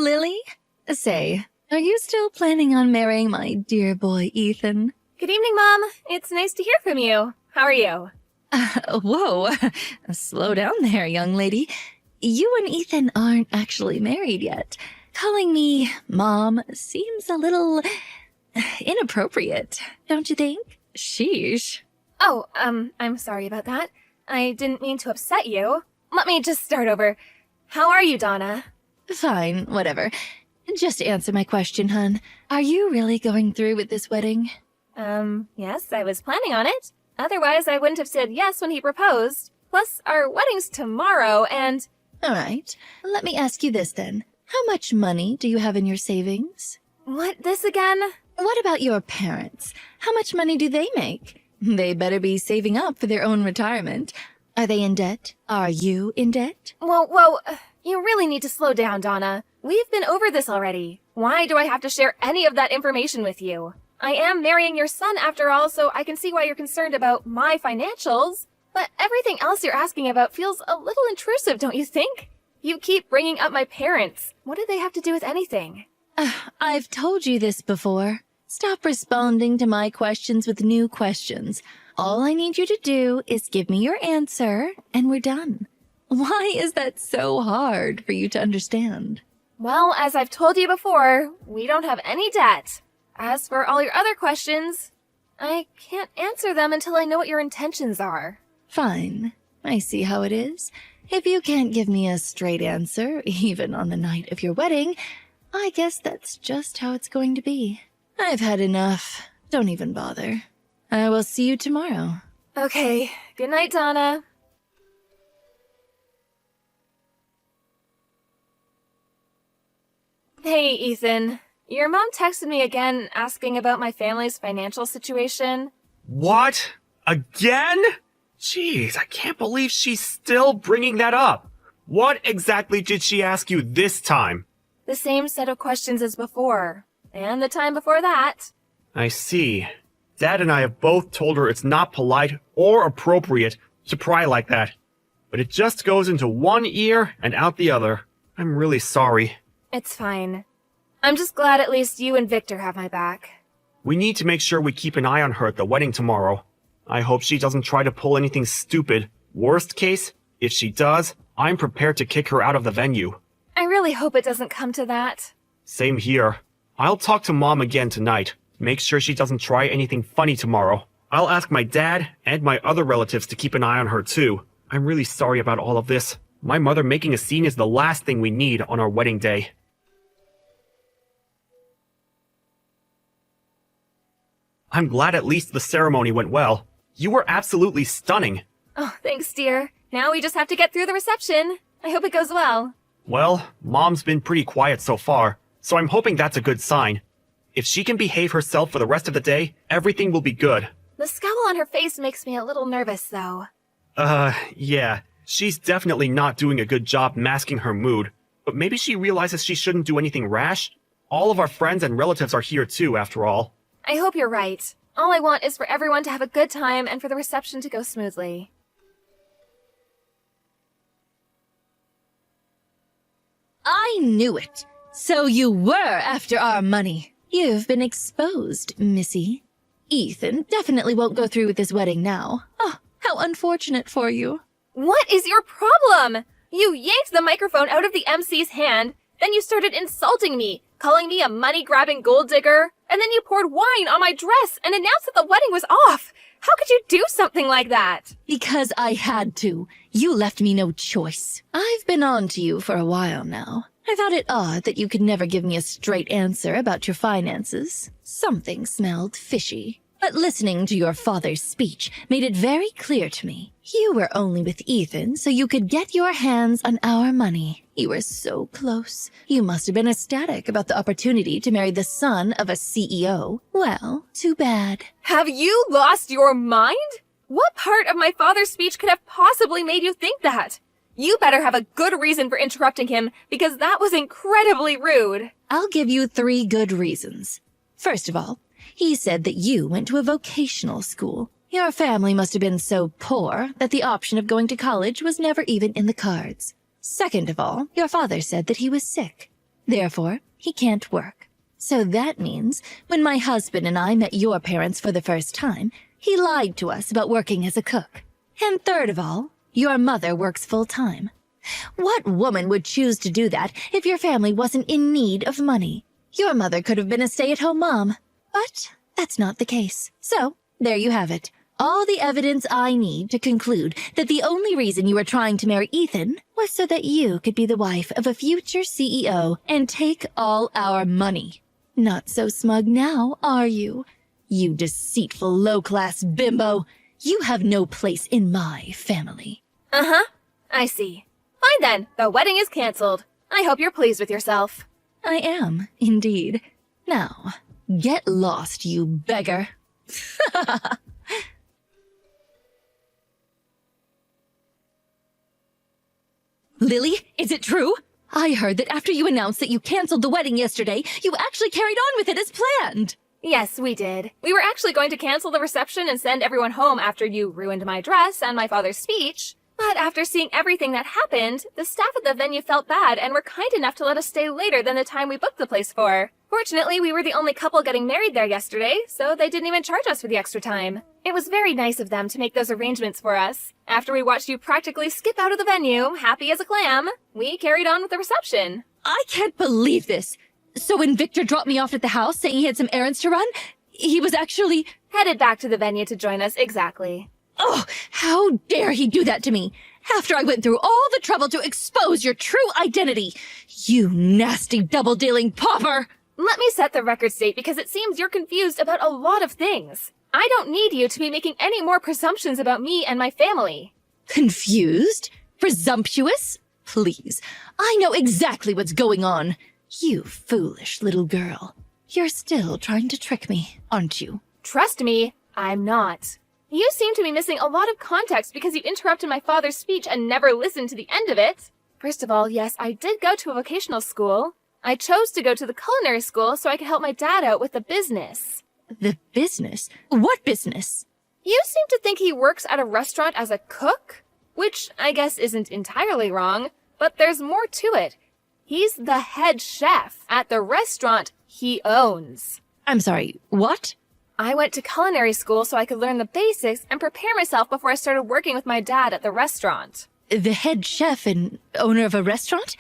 Hello, Lily. Say, are you still planning on marrying my dear boy, Ethan? Good evening, Mom. It's nice to hear from you. How are you? Whoa. Slow down there, young lady. You and Ethan aren't actually married yet. Calling me Mom seems a little inappropriate, don't you think? Sheesh. Oh, I'm sorry about that. I didn't mean to upset you. Let me just start over. How are you, Donna? Fine, whatever. Just answer my question, hun. Are you really going through with this wedding? Yes, I was planning on it. Otherwise, I wouldn't have said yes when he proposed. Plus, our wedding's tomorrow, and... All right. Let me ask you this, then. How much money do you have in your savings? What, this again? What about your parents? How much money do they make? They better be saving up for their own retirement. Are they in debt? Are you in debt? Whoa, you really need to slow down, Donna. We've been over this already. Why do I have to share any of that information with you? I am marrying your son after all, so I can see why you're concerned about my financials. But everything else you're asking about feels a little intrusive, don't you think? You keep bringing up my parents. What do they have to do with anything? I've told you this before. Stop responding to my questions with new questions. All I need you to do is give me your answer, and we're done. Why is that so hard for you to understand? Well, as I've told you before, we don't have any debt. As for all your other questions, I can't answer them until I know what your intentions are. Fine. I see how it is. If you can't give me a straight answer, even on the night of your wedding, I guess that's just how it's going to be. I've had enough. Don't even bother. I will see you tomorrow. Okay. Good night, Donna. Hey, Ethan. Your mom texted me again asking about my family's financial situation. What? Again? Jeez, I can't believe she's still bringing that up. What exactly did she ask you this time? The same set of questions as before. And the time before that. I see. Dad and I have both told her it's not polite or appropriate to pry like that. But it just goes into one ear and out the other. I'm really sorry. It's fine. I'm just glad at least you and Victor have my back. We need to make sure we keep an eye on her at the wedding tomorrow. I hope she doesn't try to pull anything stupid. Worst case, if she does, I'm prepared to kick her out of the venue. I really hope it doesn't come to that. Same here. I'll talk to Mom again tonight. Make sure she doesn't try anything funny tomorrow. I'll ask my dad and my other relatives to keep an eye on her too. I'm really sorry about all of this. My mother making a scene is the last thing we need on our wedding day. I'm glad at least the ceremony went well. You were absolutely stunning. Oh, thanks, dear. Now we just have to get through the reception. I hope it goes well. Well, Mom's been pretty quiet so far, so I'm hoping that's a good sign. If she can behave herself for the rest of the day, everything will be good. The scowl on her face makes me a little nervous, though. Yeah. She's definitely not doing a good job masking her mood. But maybe she realizes she shouldn't do anything rash? All of our friends and relatives are here too, after all. I hope you're right. All I want is for everyone to have a good time and for the reception to go smoothly. I knew it. So you were after our money. You've been exposed, Missy. Ethan definitely won't go through with this wedding now. Oh, how unfortunate for you. What is your problem? You yanked the microphone out of the MC's hand, then you started insulting me, calling me a money-grabbing gold digger, and then you poured wine on my dress and announced that the wedding was off. How could you do something like that? Because I had to. You left me no choice. I've been on to you for a while now. I thought it odd that you could never give me a straight answer about your finances. Something smelled fishy. But listening to your father's speech made it very clear to me. You were only with Ethan so you could get your hands on our money. You were so close. You must have been ecstatic about the opportunity to marry the son of a CEO. Well, too bad. Have you lost your mind? What part of my father's speech could have possibly made you think that? You better have a good reason for interrupting him, because that was incredibly rude. I'll give you 3 good reasons. First of all, he said that you went to a vocational school. Your family must have been so poor that the option of going to college was never even in the cards. Second of all, your father said that he was sick. Therefore, he can't work. So that means when my husband and I met your parents for the first time, he lied to us about working as a cook. And third of all, your mother works full-time. What woman would choose to do that if your family wasn't in need of money? Your mother could have been a stay-at-home mom, but that's not the case. So, there you have it. All the evidence I need to conclude that the only reason you were trying to marry Ethan was so that you could be the wife of a future CEO and take all our money. Not so smug now, are you? You deceitful low-class bimbo. You have no place in my family. Uh-huh. I see. Fine then. The wedding is canceled. I hope you're pleased with yourself. I am, indeed. Now, get lost, you beggar. Lily, is it true? I heard that after you announced that you canceled the wedding yesterday, you actually carried on with it as planned. Yes, we did. We were actually going to cancel the reception and send everyone home after you ruined my dress and my father's speech. But after seeing everything that happened, the staff at the venue felt bad and were kind enough to let us stay later than the time we booked the place for. Fortunately, we were the only couple getting married there yesterday, so they didn't even charge us for the extra time. It was very nice of them to make those arrangements for us. After we watched you practically skip out of the venue, happy as a clam, we carried on with the reception. I can't believe this. So when Victor dropped me off at the house saying he had some errands to run, he was actually headed back to the venue to join us, exactly. Oh, how dare he do that to me, after I went through all the trouble to expose your true identity. You nasty double-dealing pauper! Let me set the record straight because it seems you're confused about a lot of things. I don't need you to be making any more presumptions about me and my family. Confused? Presumptuous? Please, I know exactly what's going on. You foolish little girl. You're still trying to trick me, aren't you? Trust me, I'm not. You seem to be missing a lot of context because you interrupted my father's speech and never listened to the end of it. First of all, yes, I did go to a vocational school. I chose to go to the culinary school so I could help my dad out with the business. The business? What business? You seem to think he works at a restaurant as a cook, which I guess isn't entirely wrong, but there's more to it. He's the head chef at the restaurant he owns. I'm sorry, what? I went to culinary school so I could learn the basics and prepare myself before I started working with my dad at the restaurant. The head chef and owner of a restaurant?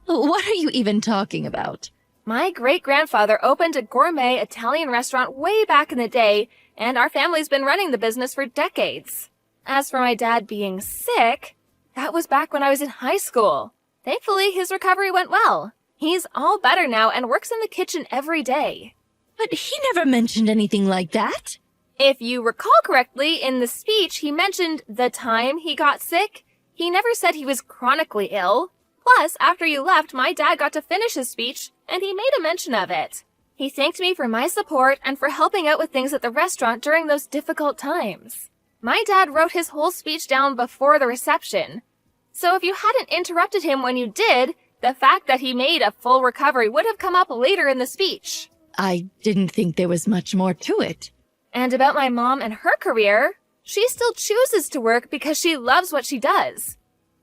What are you even talking about? My great-grandfather opened a gourmet Italian restaurant way back in the day, and our family's been running the business for decades. As for my dad being sick, that was back when I was in high school. Thankfully, his recovery went well. He's all better now and works in the kitchen every day. But he never mentioned anything like that. If you recall correctly, in the speech, he mentioned the time he got sick. He never said he was chronically ill. Plus, after you left, my dad got to finish his speech, and he made a mention of it. He thanked me for my support and for helping out with things at the restaurant during those difficult times. My dad wrote his whole speech down before the reception. So if you hadn't interrupted him when you did, the fact that he made a full recovery would have come up later in the speech. I didn't think there was much more to it. And about my mom and her career, she still chooses to work because she loves what she does.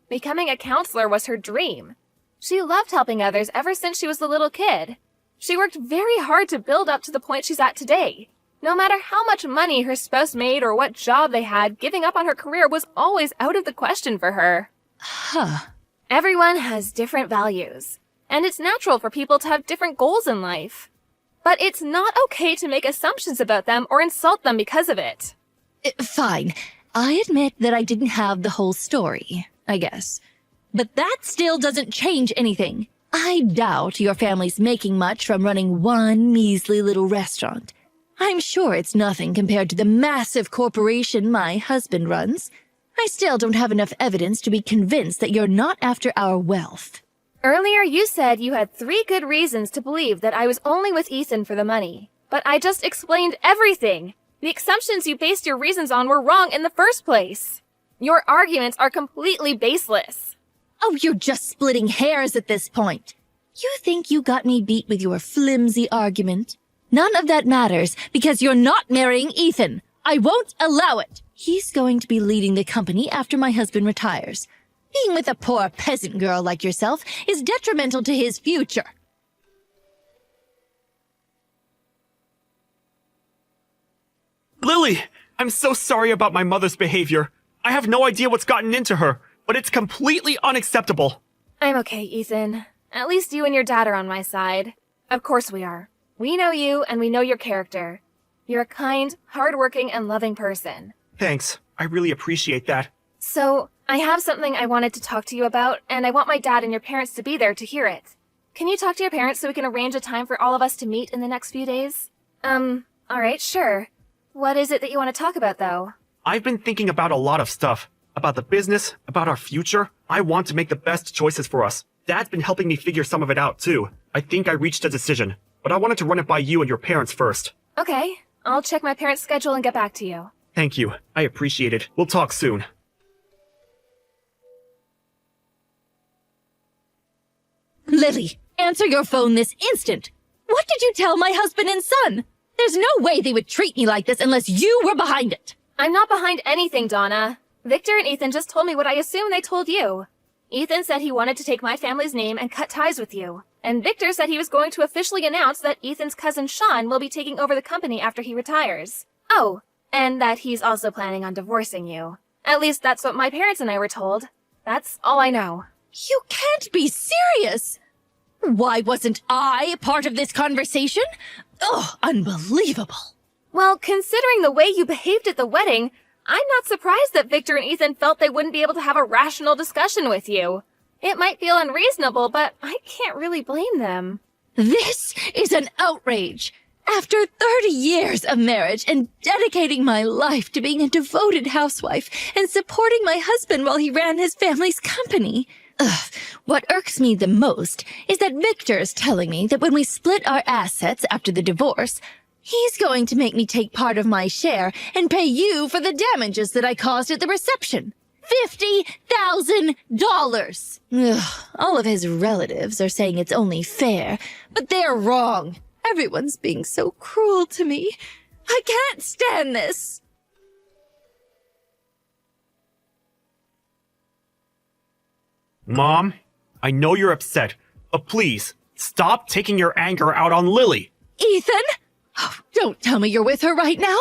Becoming a counselor was her dream. She loved helping others ever since she was a little kid. She worked very hard to build up to the point she's at today. No matter how much money her spouse made or what job they had, giving up on her career was always out of the question for her. Huh. Everyone has different values, and it's natural for people to have different goals in life. But it's not okay to make assumptions about them or insult them because of it. Fine. I admit that I didn't have the whole story, I guess. But that still doesn't change anything. I doubt your family's making much from running one measly little restaurant. I'm sure it's nothing compared to the massive corporation my husband runs. I still don't have enough evidence to be convinced that you're not after our wealth. Earlier you said you had 3 good reasons to believe that I was only with Ethan for the money. But I just explained everything. The assumptions you based your reasons on were wrong in the first place. Your arguments are completely baseless. Oh, you're just splitting hairs at this point. You think you got me beat with your flimsy argument? None of that matters because you're not marrying Ethan. I won't allow it. He's going to be leading the company after my husband retires. Being with a poor peasant girl like yourself is detrimental to his future. Lily! I'm so sorry about my mother's behavior. I have no idea what's gotten into her, but it's completely unacceptable. I'm okay, Ethan. At least you and your dad are on my side. Of course we are. We know you and we know your character. You're a kind, hardworking, and loving person. Thanks. I really appreciate that. So, I have something I wanted to talk to you about, and I want my dad and your parents to be there to hear it. Can you talk to your parents so we can arrange a time for all of us to meet in the next few days? Alright, sure. What is it that you want to talk about, though? I've been thinking about a lot of stuff. About the business, about our future. I want to make the best choices for us. Dad's been helping me figure some of it out, too. I think I reached a decision, but I wanted to run it by you and your parents first. Okay, I'll check my parents' schedule and get back to you. Thank you. I appreciate it. We'll talk soon. Lily, answer your phone this instant. What did you tell my husband and son? There's no way they would treat me like this unless you were behind it. I'm not behind anything, Donna. Victor and Ethan just told me what I assume they told you. Ethan said he wanted to take my family's name and cut ties with you. And Victor said he was going to officially announce that Ethan's cousin Sean will be taking over the company after he retires. Oh, and that he's also planning on divorcing you. At least that's what my parents and I were told. That's all I know. You can't be serious. Why wasn't I part of this conversation? Oh, unbelievable. Well, considering the way you behaved at the wedding, I'm not surprised that Victor and Ethan felt they wouldn't be able to have a rational discussion with you. It might feel unreasonable, but I can't really blame them. This is an outrage. After 30 years of marriage and dedicating my life to being a devoted housewife and supporting my husband while he ran his family's company. What irks me the most is that Victor's telling me that when we split our assets after the divorce, he's going to make me take part of my share and pay you for the damages that I caused at the reception. $50,000! All of his relatives are saying it's only fair, but they're wrong. Everyone's being so cruel to me. I can't stand this. Mom, I know you're upset, but please, stop taking your anger out on Lily. Ethan? Oh, don't tell me you're with her right now.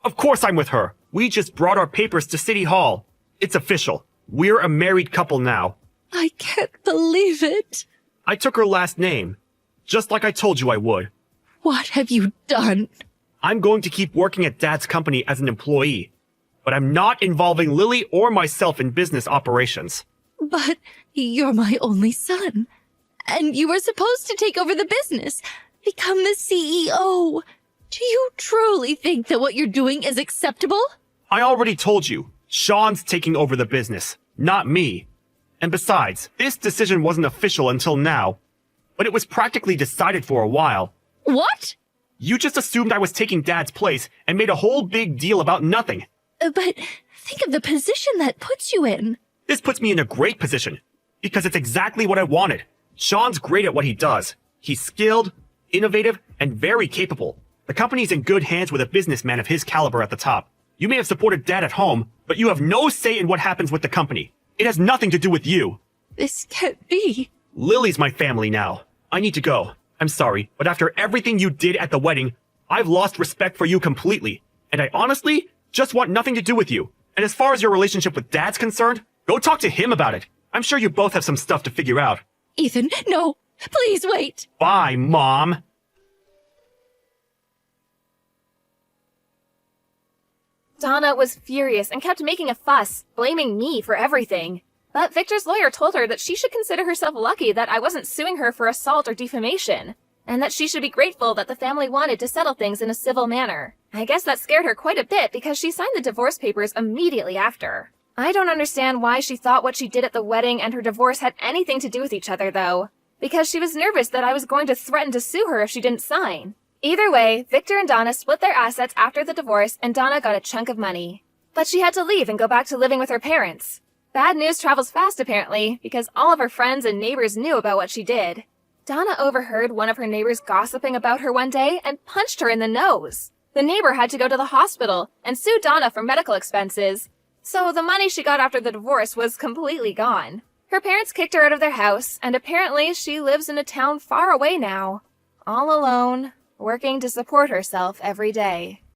Of course I'm with her. We just brought our papers to City Hall. It's official. We're a married couple now. I can't believe it. I took her last name, just like I told you I would. What have you done? I'm going to keep working at Dad's company as an employee, but I'm not involving Lily or myself in business operations. But you're my only son. And you were supposed to take over the business, become the CEO. Do you truly think that what you're doing is acceptable? I already told you, Sean's taking over the business, not me. And besides, this decision wasn't official until now, but it was practically decided for a while. What? You just assumed I was taking Dad's place and made a whole big deal about nothing. But think of the position that puts you in. This puts me in a great position, because it's exactly what I wanted. Sean's great at what he does. He's skilled, innovative, and very capable. The company's in good hands with a businessman of his caliber at the top. You may have supported Dad at home, but you have no say in what happens with the company. It has nothing to do with you. This can't be. Lily's my family now. I need to go. I'm sorry, but after everything you did at the wedding, I've lost respect for you completely. And I honestly just want nothing to do with you. And as far as your relationship with Dad's concerned, go talk to him about it. I'm sure you both have some stuff to figure out. Ethan, no. Please wait. Bye, Mom. Donna was furious and kept making a fuss, blaming me for everything. But Victor's lawyer told her that she should consider herself lucky that I wasn't suing her for assault or defamation, and that she should be grateful that the family wanted to settle things in a civil manner. I guess that scared her quite a bit because she signed the divorce papers immediately after. I don't understand why she thought what she did at the wedding and her divorce had anything to do with each other, though, because she was nervous that I was going to threaten to sue her if she didn't sign. Either way, Victor and Donna split their assets after the divorce, and Donna got a chunk of money. But she had to leave and go back to living with her parents. Bad news travels fast, apparently, because all of her friends and neighbors knew about what she did. Donna overheard one of her neighbors gossiping about her one day and punched her in the nose. The neighbor had to go to the hospital and sue Donna for medical expenses, so the money she got after the divorce was completely gone. Her parents kicked her out of their house, and apparently she lives in a town far away now, all alone, working to support herself every day.